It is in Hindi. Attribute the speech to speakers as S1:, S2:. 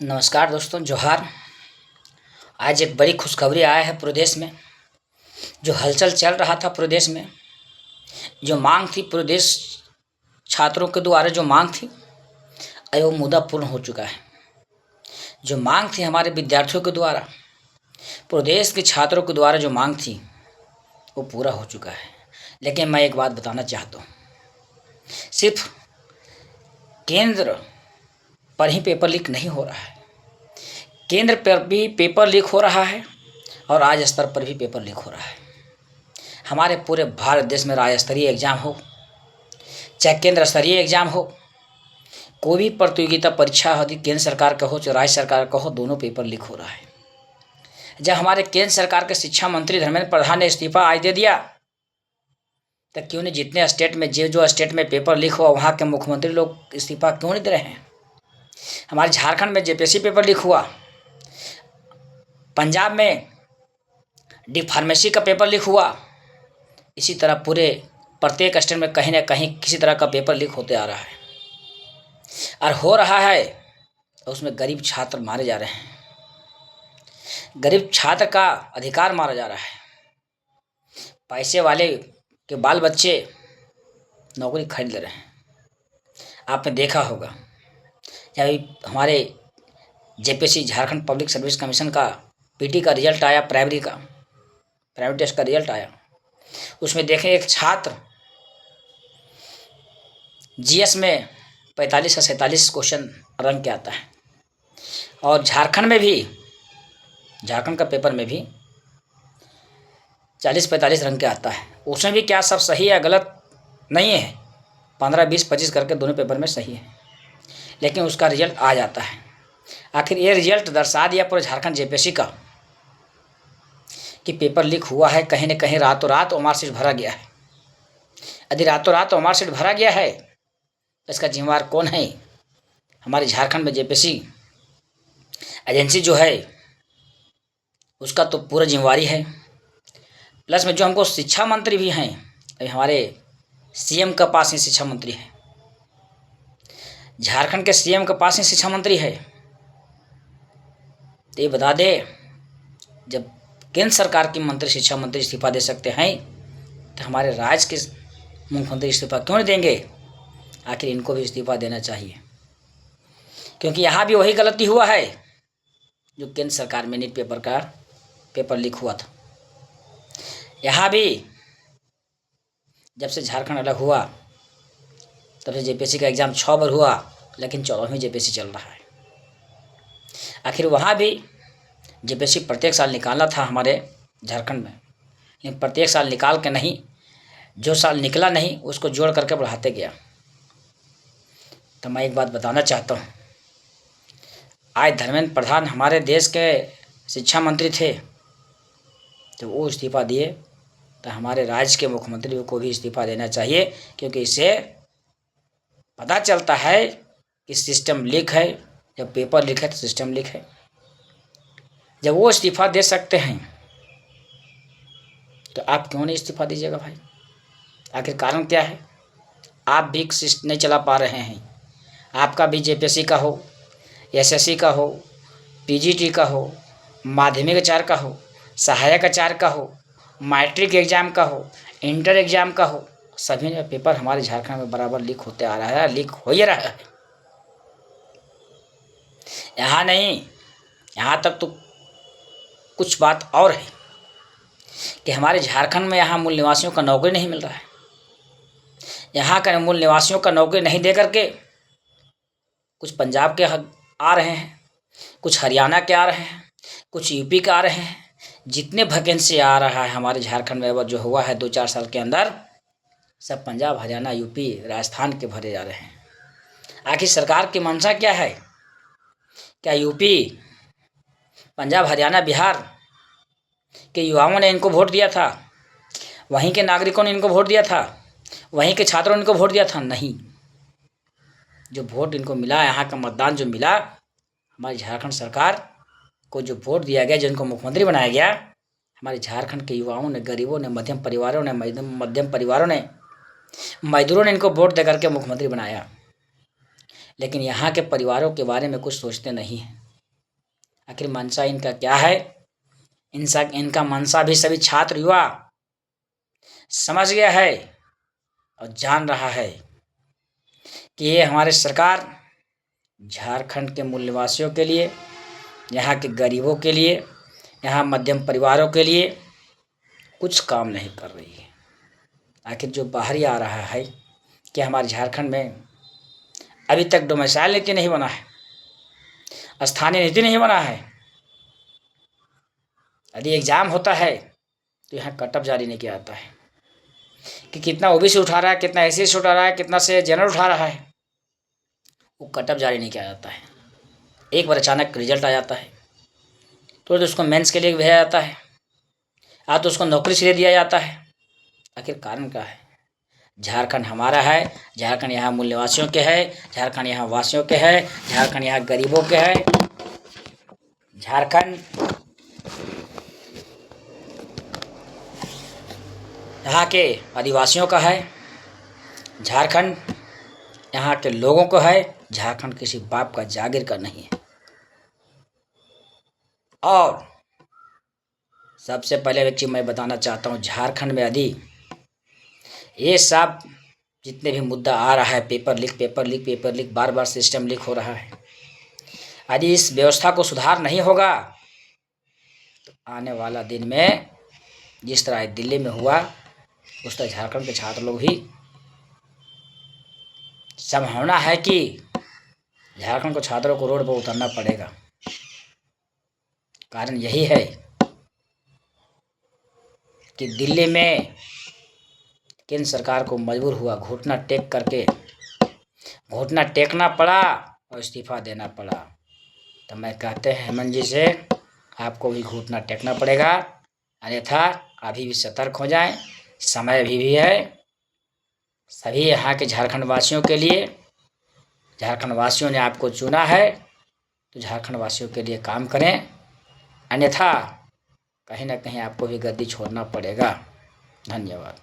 S1: नमस्कार दोस्तों, जोहार। आज एक बड़ी खुशखबरी आया है पूरे देश में। जो हलचल चल रहा था पूरे देश में, जो मांग थी पूरे देश छात्रों के द्वारा, जो मांग थी वो मुद्दा पूर्ण हो चुका है। जो मांग थी हमारे विद्यार्थियों के द्वारा, पूरे देश के छात्रों के द्वारा जो मांग थी वो पूरा हो चुका है। लेकिन मैं एक बात बताना चाहता हूँ, सिर्फ केंद्र पर ही पेपर लीक नहीं हो रहा है, केंद्र पर भी पेपर लीक हो रहा है और राज्य स्तर पर भी पेपर लीक हो रहा है। हमारे पूरे भारत देश में राज्य स्तरीय एग्जाम हो चाहे केंद्र स्तरीय एग्जाम हो, कोई भी प्रतियोगिता परीक्षा हो, केंद्र सरकार का हो चाहे राज्य सरकार का हो, दोनों पेपर लीक हो रहा है। जब हमारे केंद्र सरकार के शिक्षा मंत्री धर्मेंद्र प्रधान ने इस्तीफा आज दे दिया, तो क्यों नहीं जितने स्टेट में जो स्टेट में पेपर लीक हुआ वहाँ के मुख्यमंत्री लोग इस्तीफा क्यों नहीं दे रहे हैं? हमारे झारखंड में जेपीएससी पेपर लीक हुआ, पंजाब में डी फार्मेसी का पेपर लीक हुआ। इसी तरह पूरे प्रत्येक स्टेट में कहीं ना कहीं किसी तरह का पेपर लीक होते आ रहा है और हो रहा है, तो उसमें गरीब छात्र मारे जा रहे हैं, गरीब छात्र का अधिकार मारा जा रहा है। पैसे वाले के बाल बच्चे नौकरी खरीद ले रहे हैं। आपने देखा होगा जब हमारे JPSC Jharkhand public service commission का पीटी का रिजल्ट आया, प्राइमरी टेस्ट का रिजल्ट आया, उसमें देखें एक छात्र जीएस में 45 से 47 क्वेश्चन रंग के आता है और झारखंड का पेपर में भी 40-45 रंग के आता है। उसमें भी क्या सब सही या गलत नहीं है, 15, 20, 25 करके दोनों पेपर में सही है, लेकिन उसका रिजल्ट आ जाता है। आखिर ये रिजल्ट दर्शा दिया पूरे झारखंड जेपीएससी का कि पेपर लीक हुआ है। कहीं न कहीं रातों रात मार्कशीट भरा गया है। यदि रातों रात मार्कशीट भरा गया है तो इसका जिम्मेवार कौन है? हमारे झारखंड में जेपीएससी एजेंसी जो है उसका तो पूरा जिम्मेवारी है। प्लस में जो हमको शिक्षा मंत्री भी हैं, अभी हमारे सीएम के पास ही शिक्षा मंत्री है, झारखंड के सीएम के पास ही शिक्षा मंत्री है। तो ये बता दे, जब केंद्र सरकार की मंत्री शिक्षा मंत्री इस्तीफा दे सकते हैं तो हमारे राज्य के मुख्यमंत्री इस्तीफा क्यों नहीं देंगे? आखिर इनको भी इस्तीफा देना चाहिए, क्योंकि यहाँ भी वही गलती हुआ है जो केंद्र सरकार में नीट पेपर का पेपर लीक हुआ था। यहाँ भी जब से झारखंड अलग हुआ तब से जेपीएससी का एग्ज़ाम 6 बार हुआ, लेकिन 14वीं जेपीएससी चल रहा है। आखिर वहाँ भी जेपीएससी प्रत्येक साल निकालना था हमारे झारखंड में, लेकिन प्रत्येक साल निकाल के नहीं, जो साल निकला नहीं उसको जोड़ करके बढ़ाते गया। तो मैं एक बात बताना चाहता हूँ, आज धर्मेंद्र प्रधान हमारे देश के शिक्षा मंत्री थे, तो वो इस्तीफा दिए, तो हमारे राज्य के मुख्यमंत्री को भी इस्तीफा देना चाहिए, क्योंकि इससे पता चलता है कि सिस्टम लीक है। जब पेपर लीक है तो सिस्टम लीक है। जब वो इस्तीफा दे सकते हैं तो आप क्यों नहीं इस्तीफा दीजिएगा भाई? आखिर कारण क्या है? आप भी सिस्टम नहीं चला पा रहे हैं। आपका भी जेपीएससी का हो, एसएससी का हो, पीजीटी का हो, माध्यमिक आचार्य का हो, सहायक आचार्य का हो, मैट्रिक एग्जाम का हो, इंटर एग्जाम का हो, सभी पेपर हमारे झारखंड में बराबर लीक होते आ रहा है, लीक हो ही रहा है। यहाँ नहीं, यहाँ तक तो कुछ बात और है कि हमारे झारखंड में यहाँ मूल निवासियों का नौकरी नहीं मिल रहा है। यहाँ का मूल निवासियों का नौकरी नहीं दे करके कुछ पंजाब के आ रहे हैं, कुछ हरियाणा के आ रहे हैं, कुछ यूपी के आ रहे हैं। जितने वैकेंसी आ रहा है हमारे झारखंड में जो हुआ है 2-4 साल के अंदर, सब पंजाब, हरियाणा, यूपी, राजस्थान के भरे जा रहे हैं। आखिर सरकार की मंशा क्या है? क्या यूपी, पंजाब, हरियाणा, बिहार के युवाओं ने इनको वोट दिया था? वहीं के नागरिकों ने इनको वोट दिया था? वहीं के छात्रों ने इनको वोट दिया था? नहीं। जो वोट इनको मिला, यहाँ का मतदान जो मिला, हमारी झारखंड सरकार को जो वोट दिया गया, जिनको मुख्यमंत्री बनाया गया, हमारे झारखंड के युवाओं ने, गरीबों ने, मध्यम परिवारों ने, मजदूरों ने इनको वोट दे करके मुख्यमंत्री बनाया। लेकिन यहाँ के परिवारों के बारे में कुछ सोचते नहीं हैं। आखिर मंशा इनका क्या है? इनका मंशा भी सभी छात्र युवा समझ गया है और जान रहा है कि ये हमारे सरकार झारखंड के मूल निवासियों के लिए, यहाँ के गरीबों के लिए, यहाँ मध्यम परिवारों के लिए कुछ काम नहीं कर रही है। आखिर जो बाहरी आ रहा है कि हमारे झारखंड में अभी तक डोमिसाइल नीति नहीं बना है, स्थानीय नीति नहीं बना है। यदि एग्जाम होता है तो यहाँ कटअप जारी नहीं किया जाता है कि कितना ओबीसी उठा रहा है, कितना एससी उठा रहा है, कितना से जनरल उठा रहा है। वो कटअप जारी नहीं किया जाता है। एक बार अचानक रिजल्ट आ जाता है तो उसको मेंस के लिए भेजा जाता है, या तो उसको नौकरी से दिया जाता है। आखिर कारण क्या है? झारखंड हमारा है, झारखंड यहाँ मूल निवासियों के है, झारखंड यहाँ वासियों के है, झारखंड यहाँ गरीबों के है, झारखंड यहाँ के आदिवासियों का है, झारखंड यहाँ के लोगों को है। झारखंड किसी बाप का जागीर का नहीं है। और सबसे पहले एक चीज मैं बताना चाहता हूँ, झारखंड में यदि ये सब जितने भी मुद्दा आ रहा है, पेपर लीक, बार बार सिस्टम लीक हो रहा है, यदि इस व्यवस्था को सुधार नहीं होगा तो आने वाला दिन में जिस तरह दिल्ली में हुआ उस तरह झारखंड के छात्र लोग भी संभावना है कि झारखंड को छात्रों को रोड पर उतरना पड़ेगा। कारण यही है कि दिल्ली में केंद्र सरकार को मजबूर हुआ घुटना टेकना पड़ा और इस्तीफा देना पड़ा। तो मैं कहते हैं हेमंत जी से, आपको भी घुटना टेकना पड़ेगा, अन्यथा अभी भी सतर्क हो जाएं। समय अभी भी है। सभी यहाँ के झारखंड वासियों के लिए, झारखंड वासियों ने आपको चुना है तो झारखंड वासियों के लिए काम करें, अन्यथा कहीं ना कहीं आपको भी गद्दी छोड़ना पड़ेगा। धन्यवाद।